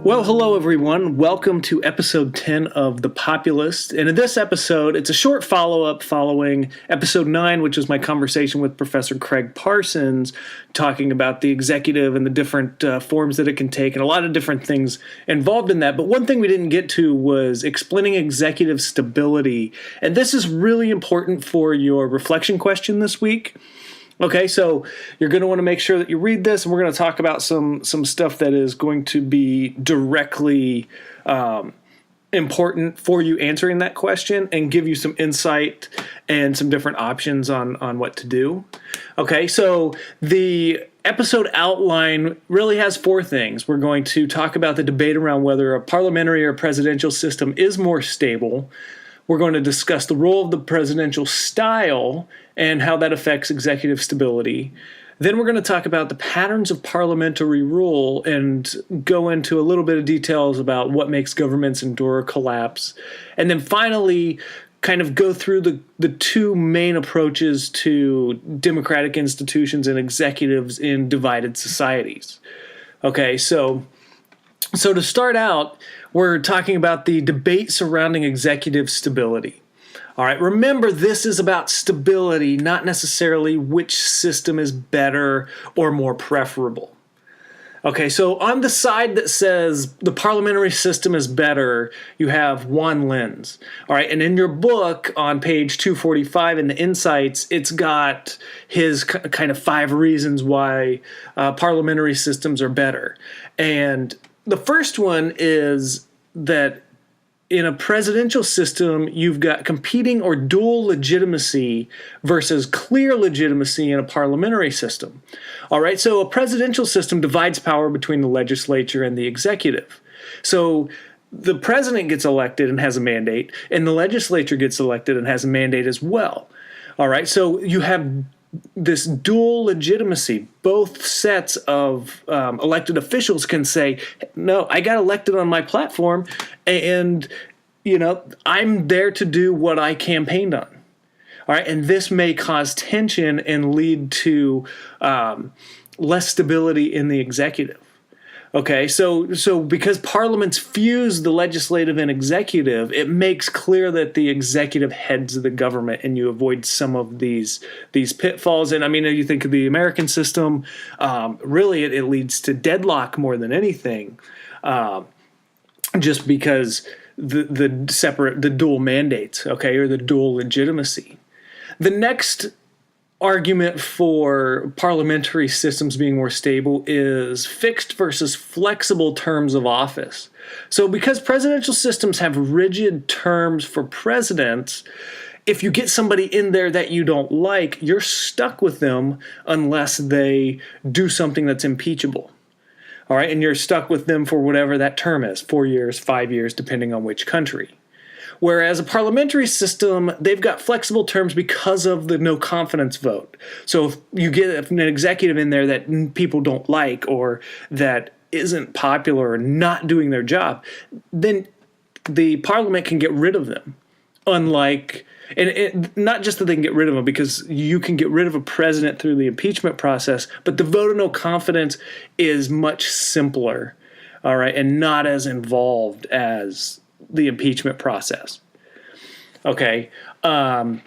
Well, hello everyone. Welcome to episode 10 of The Populist. And in this episode, it's a short follow-up following episode 9, which was my conversation with Professor Craig Parsons, talking about the executive and the different forms that it can take and a lot of different things involved in that. But one thing we didn't get to was explaining executive stability. And this is really important for your reflection question this week. Okay, so you're going to want to make sure that you read this, and we're going to talk about some stuff that is going to be directly important for you answering that question and give you some insight and some different options on what to do. Okay, so the episode outline really has 4 things. We're going to talk about the debate around whether a parliamentary or presidential system is more stable. We're going to discuss the role of the presidential style and how that affects executive stability. Then we're going to talk about the patterns of parliamentary rule and go into a little bit of details about what makes governments endure or collapse. And then finally, kind of go through the 2 main approaches to democratic institutions and executives in divided societies. Okay, so to start out, we're talking about the debate surrounding executive stability. All right, remember, this is about stability, not necessarily which system is better or more preferable. Okay, so on the side that says the parliamentary system is better, you have Juan Linz. All right, and in your book on page 245 in the Insights, it's got his kind of 5 reasons why parliamentary systems are better. And the first one is that in a presidential system, you've got competing or dual legitimacy versus clear legitimacy in a parliamentary system. All right, so a presidential system divides power between the legislature and the executive. So the president gets elected and has a mandate, and the legislature gets elected and has a mandate as well. All right, so you have this dual legitimacy. Both sets of elected officials can say, no, I got elected on my platform, and I'm there to do what I campaigned on. All right, and this may cause tension and lead to less stability in the executive. Okay, so because parliaments fuse the legislative and executive, it makes clear that the executive heads the government, and you avoid some of these pitfalls. And I mean, you think of the American system, really it leads to deadlock more than anything, just because the dual mandates, okay, or the dual legitimacy. The next argument for parliamentary systems being more stable is fixed versus flexible terms of office. So because presidential systems have rigid terms for presidents, if you get somebody in there that you don't like, you're stuck with them unless they do something that's impeachable. All right, and you're stuck with them for whatever that term is, 4 years, 5 years, depending on which country. Whereas a parliamentary system, they've got flexible terms because of the no confidence vote. So if you get an executive in there that people don't like or that isn't popular or not doing their job, then the parliament can get rid of them. Unlike, and not just that they can get rid of them, because you can get rid of a president through the impeachment process, but the vote of no confidence is much simpler, all right, and not as involved as the impeachment process. Okay. The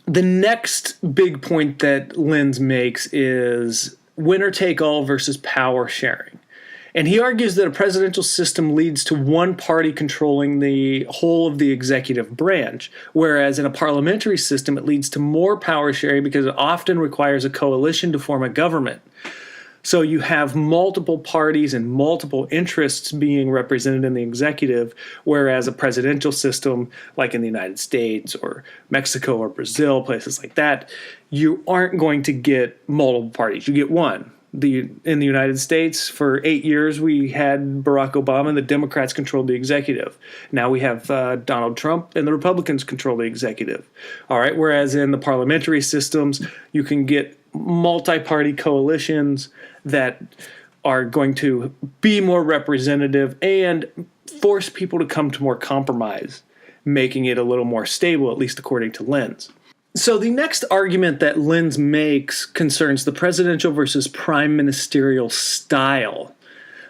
next big point that Linz makes is winner take all versus power sharing. And he argues that a presidential system leads to one party controlling the whole of the executive branch, whereas in a parliamentary system, it leads to more power sharing because it often requires a coalition to form a government. So you have multiple parties and multiple interests being represented in the executive, whereas a presidential system, like in the United States or Mexico or Brazil, places like that, you aren't going to get multiple parties. You get one. In the United States, for 8 years, we had Barack Obama, and the Democrats controlled the executive. Now we have Donald Trump, and the Republicans control the executive. All right. Whereas in the parliamentary systems, you can get multi-party coalitions that are going to be more representative and force people to come to more compromise, making it a little more stable, at least according to Linz. So the next argument that Linz makes concerns the presidential versus prime ministerial style.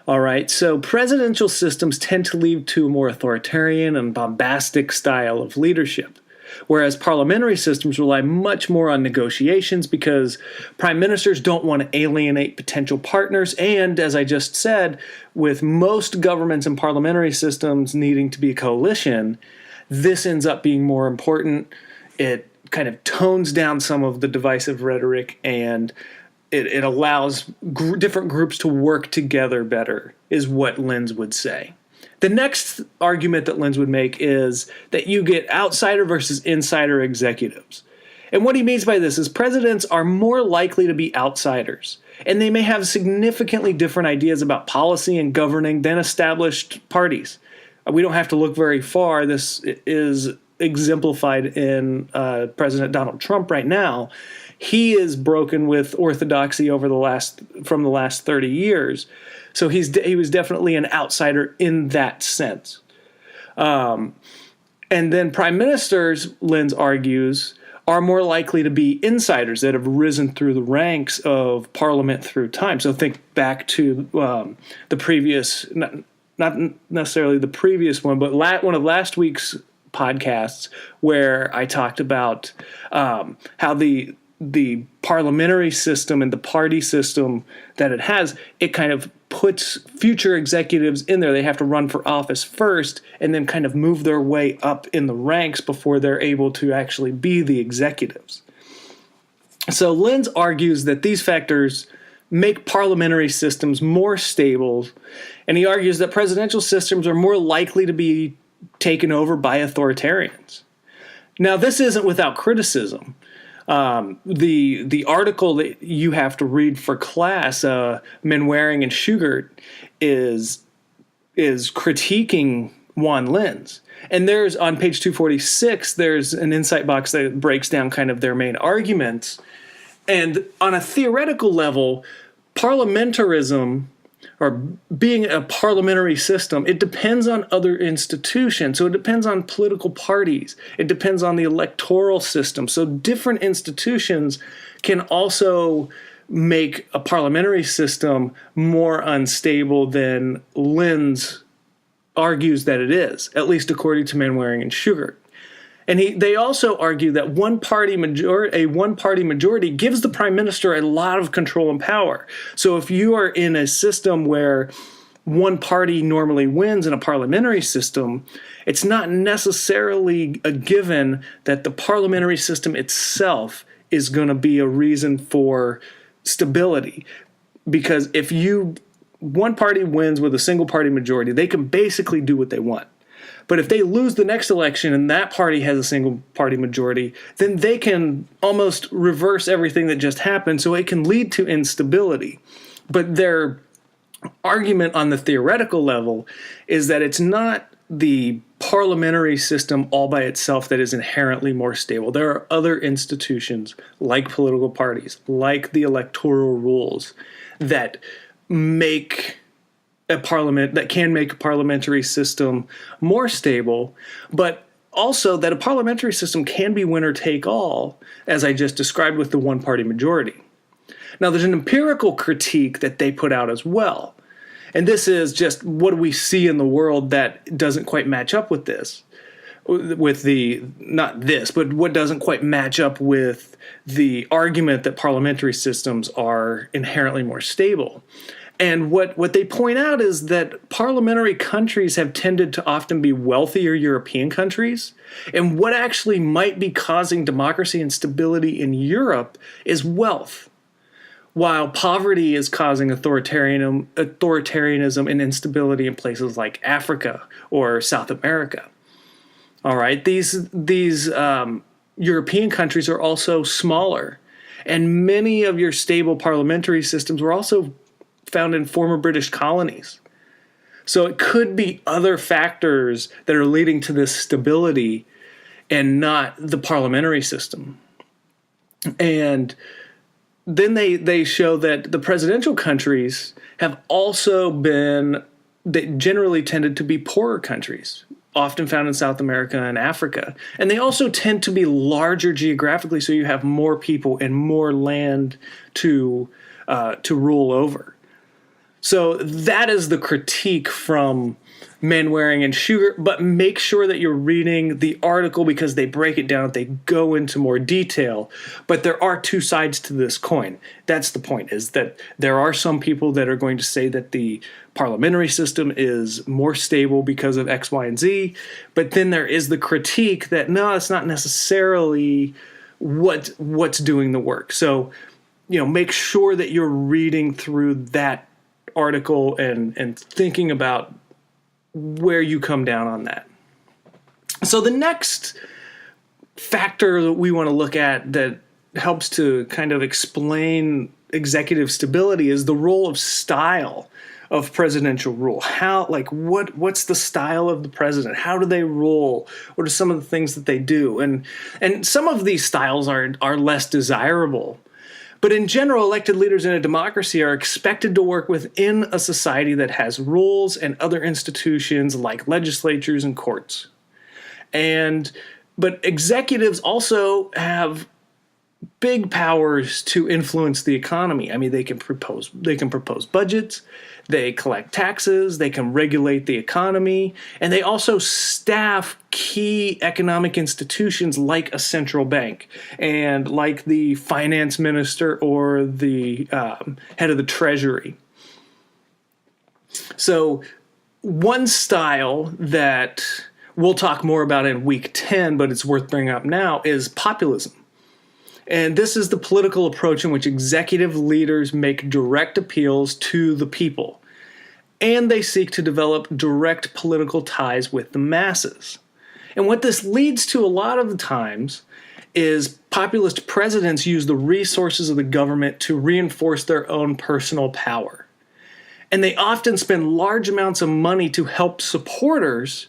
All right, so presidential systems tend to lead to a more authoritarian and bombastic style of leadership, whereas parliamentary systems rely much more on negotiations because prime ministers don't want to alienate potential partners. And as I just said, with most governments and parliamentary systems needing to be a coalition, this ends up being more important. It kind of tones down some of the divisive rhetoric, and it allows different groups to work together better, is what Lenz would say. The next argument that Lenz would make is that you get outsider versus insider executives. And what he means by this is presidents are more likely to be outsiders, and they may have significantly different ideas about policy and governing than established parties. We don't have to look very far. This is exemplified in President Donald Trump right now. He is broken with orthodoxy from the last 30 years. So he was definitely an outsider in that sense. And then prime ministers, Lenz argues, are more likely to be insiders that have risen through the ranks of parliament through time. So think back to the previous, not necessarily the previous one, but one of last week's podcasts where I talked about how the parliamentary system and the party system that it has, it kind of puts future executives in there. They have to run for office first and then kind of move their way up in the ranks before they're able to actually be the executives. So Lenz argues that these factors make parliamentary systems more stable, and he argues that presidential systems are more likely to be taken over by authoritarians. Now, this isn't without criticism. The article that you have to read for class, Manwaring and Schugert, is critiquing Juan Lenz. And there's on page 246, there's an insight box that breaks down kind of their main arguments. And on a theoretical level, parliamentarism, or being a parliamentary system, it depends on other institutions. So it depends on political parties. It depends on the electoral system. So different institutions can also make a parliamentary system more unstable than Lenz argues that it is, at least according to Manwaring and Schugert. And they also argue that a one-party majority gives the prime minister a lot of control and power. So if you are in a system where one party normally wins in a parliamentary system, it's not necessarily a given that the parliamentary system itself is going to be a reason for stability. Because if one party wins with a single-party majority, they can basically do what they want. But if they lose the next election and that party has a single-party majority, then they can almost reverse everything that just happened, so it can lead to instability. But their argument on the theoretical level is that it's not the parliamentary system all by itself that is inherently more stable. There are other institutions, like political parties, like the electoral rules, that can make a parliamentary system more stable, but also that a parliamentary system can be winner take all, as I just described with the one-party majority. Now, there's an empirical critique that they put out as well, and this is just what do we see in the world that doesn't quite match up with this, but what doesn't quite match up with the argument that parliamentary systems are inherently more stable. And what they point out is that parliamentary countries have tended to often be wealthier European countries. And what actually might be causing democracy and stability in Europe is wealth, while poverty is causing authoritarianism and instability in places like Africa or South America. All right, these European countries are also smaller. And many of your stable parliamentary systems were also found in former British colonies. So it could be other factors that are leading to this stability and not the parliamentary system. And then they show that the presidential countries have also they generally tended to be poorer countries, often found in South America and Africa. And they also tend to be larger geographically, so you have more people and more land to rule over. So that is the critique from Manwaring and Sugar, but make sure that you're reading the article because they break it down, they go into more detail. But there are two sides to this coin. That's the point, is that there are some people that are going to say that the parliamentary system is more stable because of X, Y, and Z. But then there is the critique that, no, it's not necessarily what's doing the work. So, make sure that you're reading through that article and thinking about where you come down on that. So the next factor that we want to look at that helps to kind of explain executive stability is the role of style of presidential rule. What's the style of the president? How do they rule? What are some of the things that they do? And some of these styles are less desirable. But in general, elected leaders in a democracy are expected to work within a society that has rules and other institutions like legislatures and courts. But executives also have big powers to influence the economy. I mean, they can propose budgets, they collect taxes, they can regulate the economy, and they also staff key economic institutions like a central bank and like the finance minister or the head of the treasury. So one style that we'll talk more about in week 10, but it's worth bringing up now, is populism. And this is the political approach in which executive leaders make direct appeals to the people, and they seek to develop direct political ties with the masses. And what this leads to a lot of the times is populist presidents use the resources of the government to reinforce their own personal power. And they often spend large amounts of money to help supporters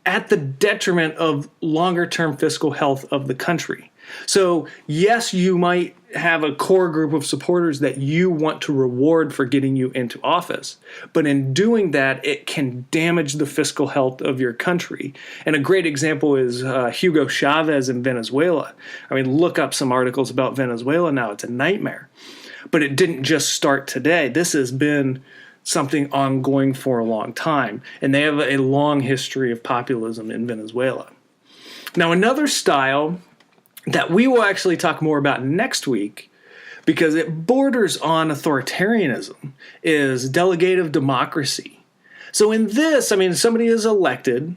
at the detriment of longer-term fiscal health of the country. So, yes, you might have a core group of supporters that you want to reward for getting you into office. But in doing that, it can damage the fiscal health of your country. And a great example is Hugo Chavez in Venezuela. I mean, look up some articles about Venezuela now. It's a nightmare. But it didn't just start today. This has been something ongoing for a long time. And they have a long history of populism in Venezuela. Now, another style that we will actually talk more about next week, because it borders on authoritarianism, is delegative democracy. So in this, I mean, somebody is elected,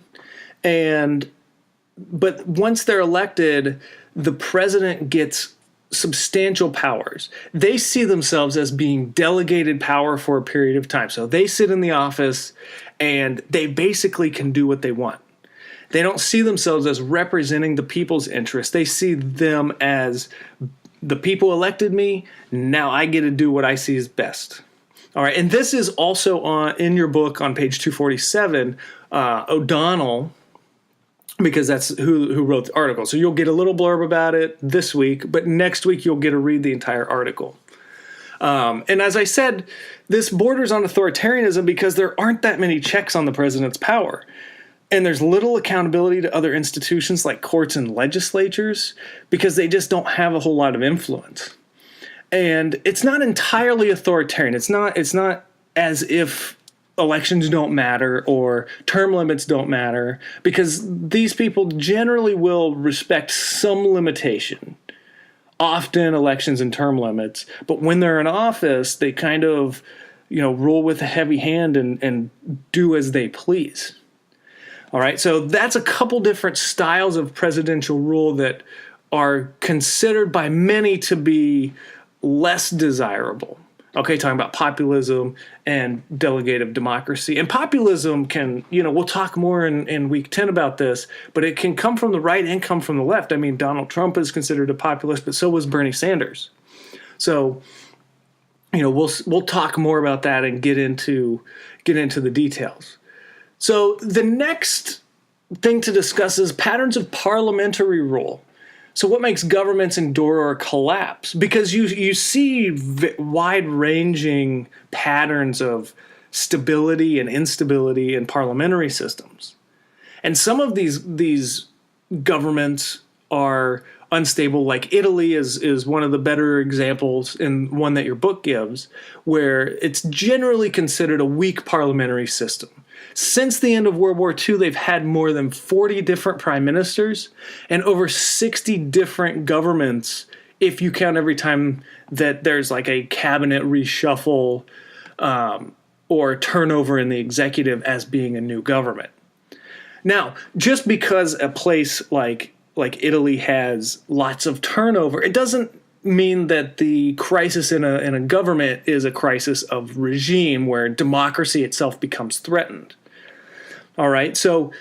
but once they're elected, the president gets substantial powers. They see themselves as being delegated power for a period of time. So they sit in the office and they basically can do what they want. They don't see themselves as representing the people's interests. They see them as the people elected me. Now I get to do what I see as best. All right, and this is also in your book on page 247, O'Donnell, because that's who wrote the article. So you'll get a little blurb about it this week, but next week you'll get to read the entire article. And as I said, this borders on authoritarianism because there aren't that many checks on the president's power. And there's little accountability to other institutions like courts and legislatures because they just don't have a whole lot of influence. And it's not entirely authoritarian. It's not as if elections don't matter or term limits don't matter, because these people generally will respect some limitation. Often elections and term limits, but when they're in office, they kind of, rule with a heavy hand and do as they please. All right, so that's a couple different styles of presidential rule that are considered by many to be less desirable. Okay, talking about populism and delegative democracy. And populism can, we'll talk more in week 10 about this, but it can come from the right and come from the left. I mean, Donald Trump is considered a populist, but so was Bernie Sanders. So, we'll talk more about that and get into the details. So the next thing to discuss is patterns of parliamentary rule. So what makes governments endure or collapse? Because you see wide-ranging patterns of stability and instability in parliamentary systems. And some of these governments are unstable, like Italy is one of the better examples, and one that your book gives, where it's generally considered a weak parliamentary system. Since the end of World War II, they've had more than 40 different prime ministers and over 60 different governments, if you count every time that there's like a cabinet reshuffle or turnover in the executive as being a new government. Now, just because a place like Italy has lots of turnover, it doesn't mean that the crisis in a government is a crisis of regime where democracy itself becomes threatened. All right, so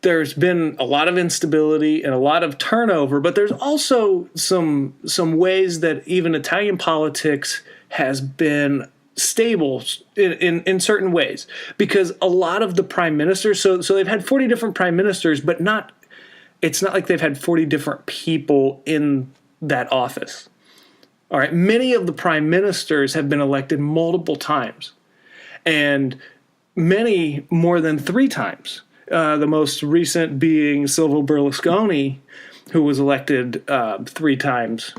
there's been a lot of instability and a lot of turnover, but there's also some ways that even Italian politics has been stable in certain ways, because a lot of the prime ministers, so they've had 40 different prime ministers, but it's not like they've had 40 different people in that office. All right, many of the prime ministers have been elected multiple times, and many more than 3 times. The most recent being Silvio Berlusconi, who was elected 3 times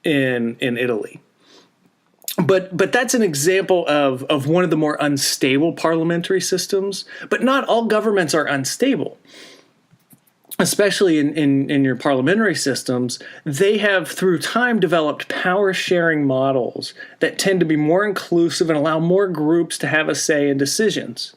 in Italy. But that's an example of one of the more unstable parliamentary systems. But not all governments are unstable. Especially in your parliamentary systems, they have through time developed power-sharing models that tend to be more inclusive and allow more groups to have a say in decisions.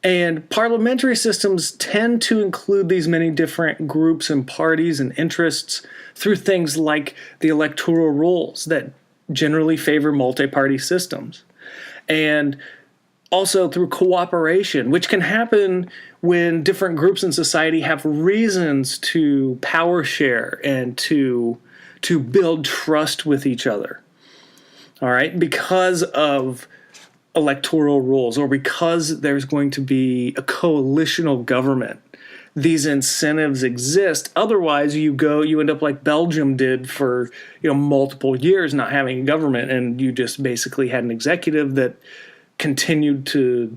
And parliamentary systems tend to include these many different groups and parties and interests through things like the electoral rolls that generally favor multi-party systems. And also through cooperation, which can happen when different groups in society have reasons to power share and to build trust with each other. All right, because of electoral rules, or because there's going to be a coalitional government, these incentives exist. Otherwise, you end up like Belgium did for multiple years, not having a government, and you just basically had an executive that continued to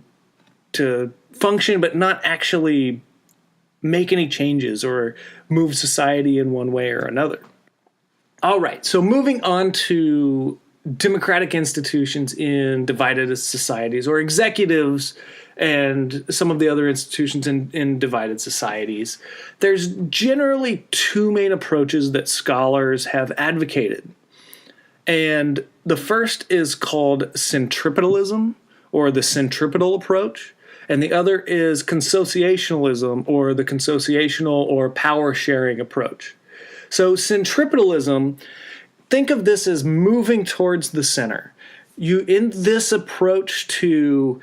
function, but not actually make any changes or move society in one way or another. All right, so moving on to democratic institutions in divided societies, or executives and some of the other institutions in divided societies. There's generally 2 main approaches that scholars have advocated. And the first is called centripetalism, or the centripetal approach, and the other is consociationalism, or the consociational or power-sharing approach. So centripetalism, think of this as moving towards the center. In this approach to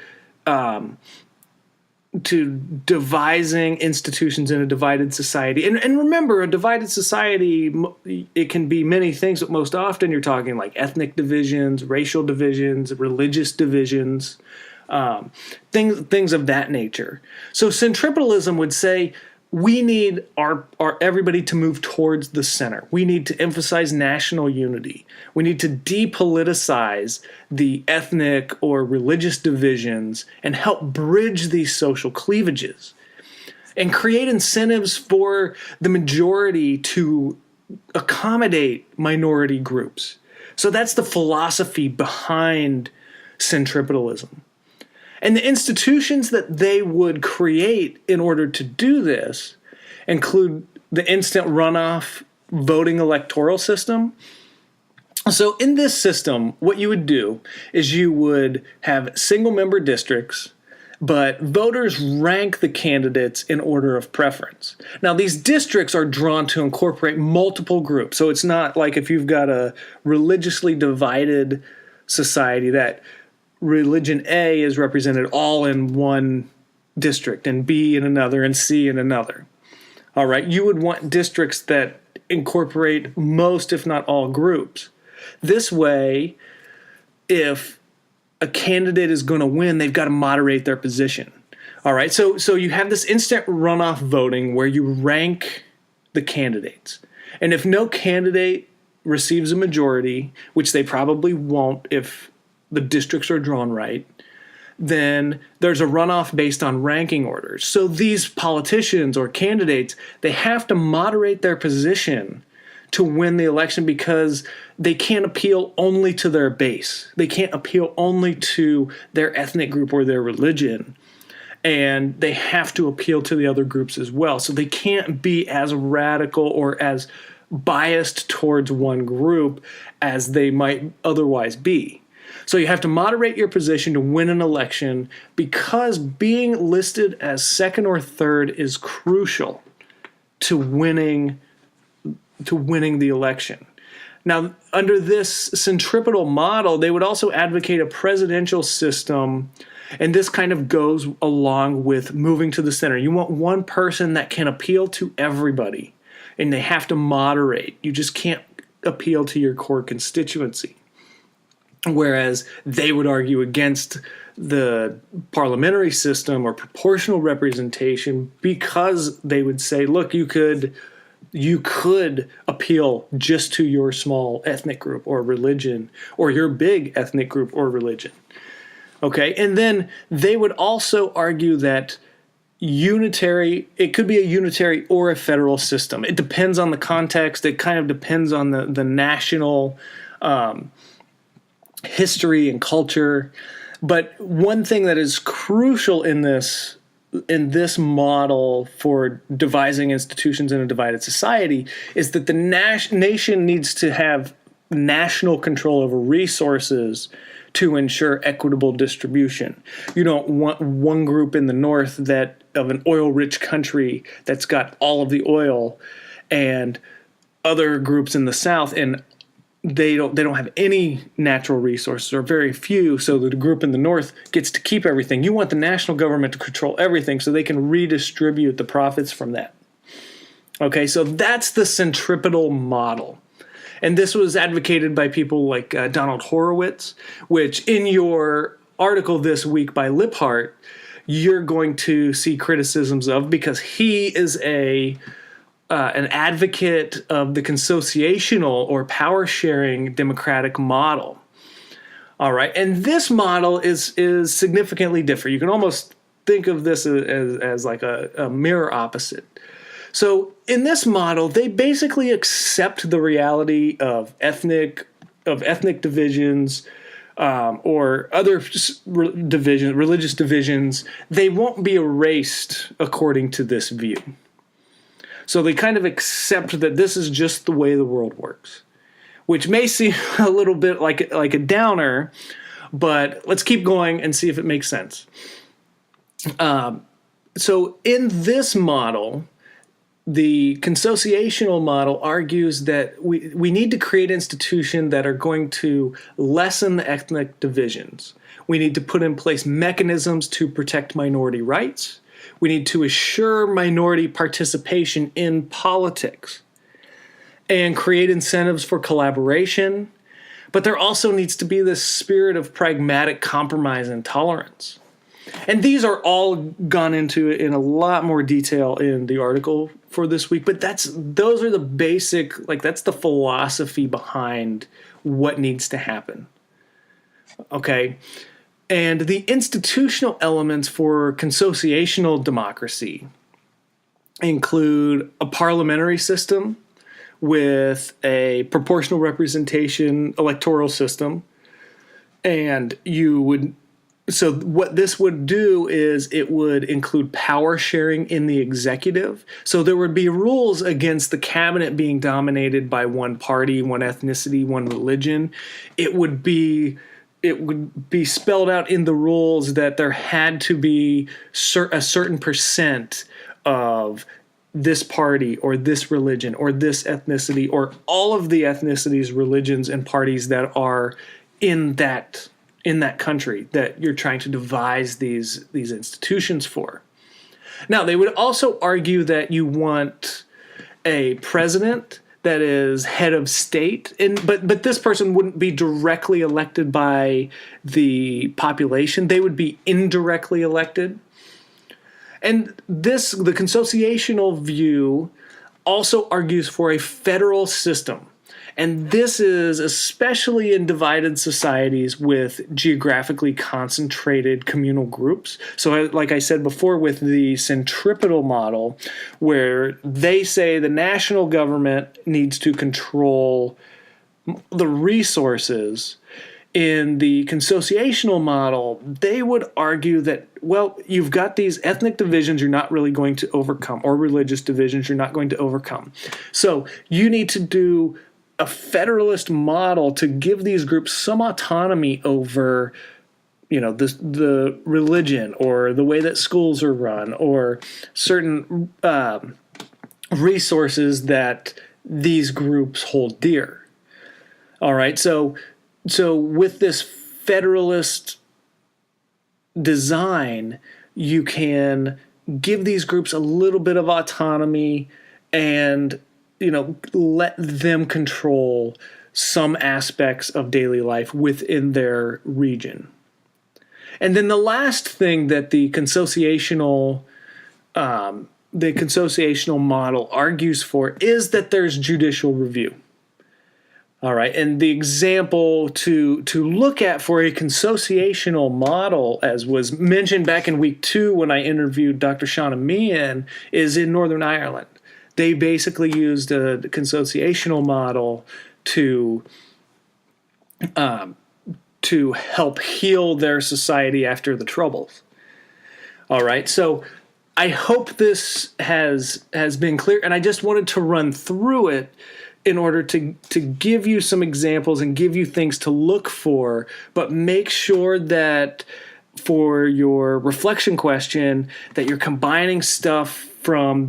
devising institutions in a divided society. And remember, a divided society, it can be many things, but most often you're talking like ethnic divisions, racial divisions, religious divisions, things of that nature. So centripetalism would say we need our everybody to move towards the center. We need to emphasize national unity. We need to depoliticize the ethnic or religious divisions and help bridge these social cleavages and create incentives for the majority to accommodate minority groups. So that's the philosophy behind centripetalism. And the institutions that they would create in order to do this include the instant runoff voting electoral system. So in this system, what you would do is you would have single-member districts, but voters rank the candidates in order of preference. Now, these districts are drawn to incorporate multiple groups. So it's not like if you've got a religiously divided society that religion A is represented all in one district, and B in another, and C in another. All right, you would want districts that incorporate most, if not all, groups. This way, if a candidate is going to win, they've got to moderate their position. All right, so you have this instant runoff voting where you rank the candidates. And if no candidate receives a majority, which they probably won't if the districts are drawn right, then there's a runoff based on ranking orders. So these politicians or candidates, they have to moderate their position to win the election because they can't appeal only to their base. They can't appeal only to their ethnic group or their religion. And they have to appeal to the other groups as well. So they can't be as radical or as biased towards one group as they might otherwise be. So you have to moderate your position to win an election because being listed as second or third is crucial to winning the election. Now, under this centripetal model, they would also advocate a presidential system, and this kind of goes along with moving to the center. You want one person that can appeal to everybody, and they have to moderate. You just can't appeal to your core constituency. Whereas they would argue against the parliamentary system or proportional representation because they would say, look, you could appeal just to your small ethnic group or religion or your big ethnic group or religion. Okay, and then they would also argue that it could be a unitary or a federal system. It depends on the context. It kind of depends on the national history and culture. But one thing that is crucial in this model for devising institutions in a divided society is that the nation needs to have national control over resources to ensure equitable distribution. You don't want one group in the north of an oil-rich country that's got all of the oil, and other groups in the south and they don't have any natural resources or very few, so the group in the north gets to keep everything. You want the national government to control everything so they can redistribute the profits from that. Okay, so that's the centripetal model. And this was advocated by people like Donald Horowitz, which in your article this week by Liphart, you're going to see criticisms of because he is an advocate of the consociational or power-sharing democratic model. All right, and this model is significantly different. You can almost think of this as like a mirror opposite. So in this model, they basically accept the reality of ethnic divisions or other religious divisions. They won't be erased according to this view. So they kind of accept that this is just the way the world works, which may seem a little bit like a downer, but let's keep going and see if it makes sense. So in this model, the consociational model argues that we need to create institutions that are going to lessen the ethnic divisions. We need to put in place mechanisms to protect minority rights. We need to assure minority participation in politics and create incentives for collaboration. But there also needs to be this spirit of pragmatic compromise and tolerance. And these are all gone into in a lot more detail in the article for this week, but those are the basic, that's the philosophy behind what needs to happen. Okay? And the institutional elements for consociational democracy include a parliamentary system with a proportional representation electoral system. And so what this would do is it would include power sharing in the executive. So there would be rules against the cabinet being dominated by one party, one ethnicity, one religion. It would be spelled out in the rules that there had to be a certain percent of this party or this religion or this ethnicity or all of the ethnicities, religions, and parties that are in that country that you're trying to devise these institutions for. Now, they would also argue that you want a president that is head of state, but this person wouldn't be directly elected by the population. They would be indirectly elected. And the consociational view also argues for a federal system. And this is especially in divided societies with geographically concentrated communal groups. So, like I said before, with the centripetal model, where they say the national government needs to control the resources, in the consociational model, they would argue that, well, you've got these ethnic divisions you're not really going to overcome, or religious divisions you're not going to overcome. So you need to do a federalist model to give these groups some autonomy over, the religion or the way that schools are run or certain resources that these groups hold dear. All right, so with this federalist design, you can give these groups a little bit of autonomy and, let them control some aspects of daily life within their region. And then the last thing that the consociational model argues for is that there's judicial review. All right, and the example to look at for a consociational model, as was mentioned back in week 2 when I interviewed Dr. Shauna Meehan, is in Northern Ireland. They basically used a consociational model to help heal their society after the Troubles. All right, so I hope this has been clear, and I just wanted to run through it in order to give you some examples and give you things to look for, but make sure that for your reflection question that you're combining stuff from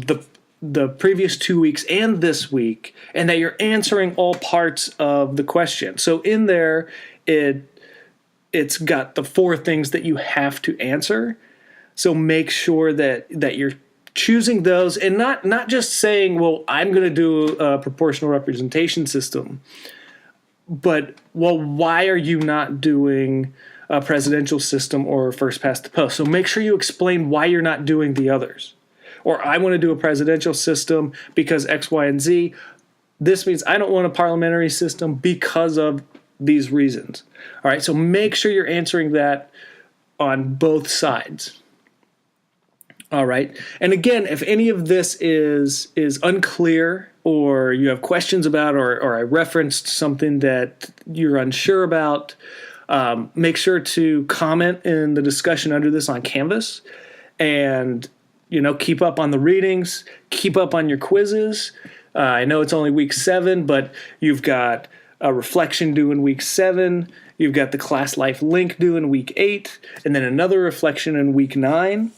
the previous 2 weeks and this week, and that you're answering all parts of the question. So in there, it's got the 4 things that you have to answer. So make sure that you're choosing those and not just saying, well, I'm going to do a proportional representation system, but, well, why are you not doing a presidential system or first past the post? So make sure you explain why you're not doing the others. Or I want to do a presidential system because X, Y, and Z. This means I don't want a parliamentary system because of these reasons. All right, so make sure you're answering that on both sides. All right. And again, if any of this is unclear or you have questions about or I referenced something that you're unsure about, make sure to comment in the discussion under this on Canvas and, keep up on the readings, keep up on your quizzes. I know it's only week 7, but you've got a reflection due in week 7. You've got the class life link due in week 8, and then another reflection in week 9.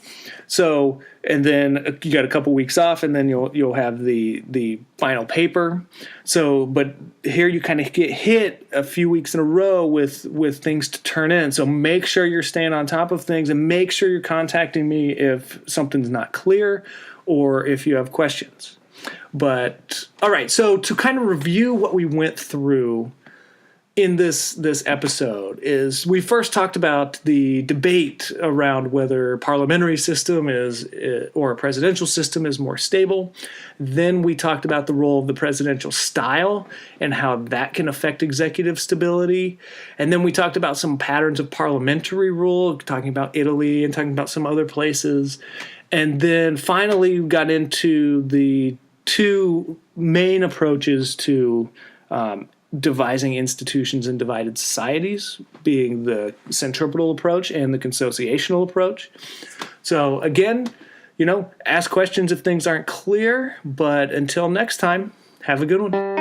So, and then you got a couple weeks off, and then you'll have the final paper. So, but here you kind of get hit a few weeks in a row with things to turn in. So make sure you're staying on top of things, and make sure you're contacting me if something's not clear or if you have questions. But all right, so to kind of review what we went through in this episode is we first talked about the debate around whether a parliamentary system or a presidential system is more stable. Then we talked about the role of the presidential style and how that can affect executive stability. And then we talked about some patterns of parliamentary rule, talking about Italy and talking about some other places. And then finally we got into the 2 main approaches to devising institutions in divided societies, being the centripetal approach and the consociational approach. So again, ask questions if things aren't clear, but until next time, have a good one.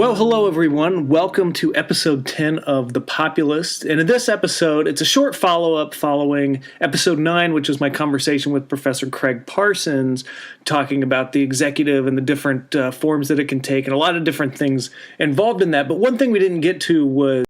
Well, hello everyone. Welcome to episode 10 of The Populist. And in this episode, it's a short follow-up following episode 9, which was my conversation with Professor Craig Parsons, talking about the executive and the different forms that it can take and a lot of different things involved in that. But one thing we didn't get to was